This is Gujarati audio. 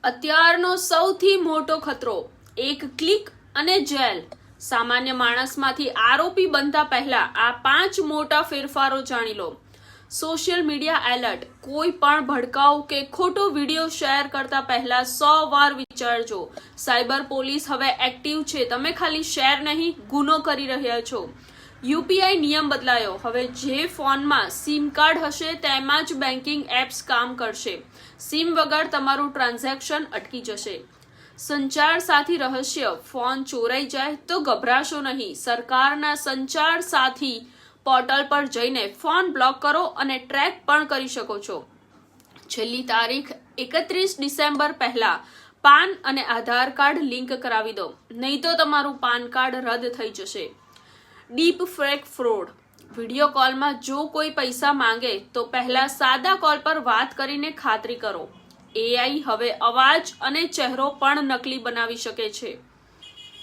અત્યારનો સૌથી મોટો ખતરો, એક ક્લિક અને જેલ। સામાન્ય માણસમાંથી આરોપી બનતા પહેલા આ 5 મોટા ફેરફારો જાણી લો। સોશિયલ મીડિયા એલર્ટ, કોઈ પણ ભડકાઉ કે ખોટો વિડીયો શેર કરતા પહેલા 100 વાર વિચારજો। સાયબર પોલીસ હવે એક્ટિવ છે, તમે ખાલી શેર નહીં, ગુનો કરી રહ્યા છો। યુપીઆઈ નિયમ બદલાયો, હવે જે ફોનમાં સિમ કાર્ડ હશે તેમાં જ બેન્કિંગ એપ્સ કામ કરશે। સિમ વગર તમારું ટ્રાન્ઝેક્શન અટકી જશે। સંચાર સાથી રહસ્ય, ફોન ચોરાઈ જાય તો ગભરાશો નહીં, સરકારના સંચાર સાથી પોર્ટલ પર જઈને ફોન બ્લોક કરો અને ટ્રેક પણ કરી શકો છો। છેલ્લી તારીખ 31 ડિસેમ્બર પહેલા પાન અને આધાર કાર્ડ લિંક કરાવી દો, નહીં તો તમારું પાન કાર્ડ રદ થઈ જશે। ડીપ ફેક ફ્રોડ, વિડીયો કોલમાં જો કોઈ પૈસા માંગે તો પહેલા સાદા કોલ પર વાત કરીને ખાતરી કરો। એઆઈ હવે અવાજ અને ચહેરો પણ નકલી બનાવી શકે છે।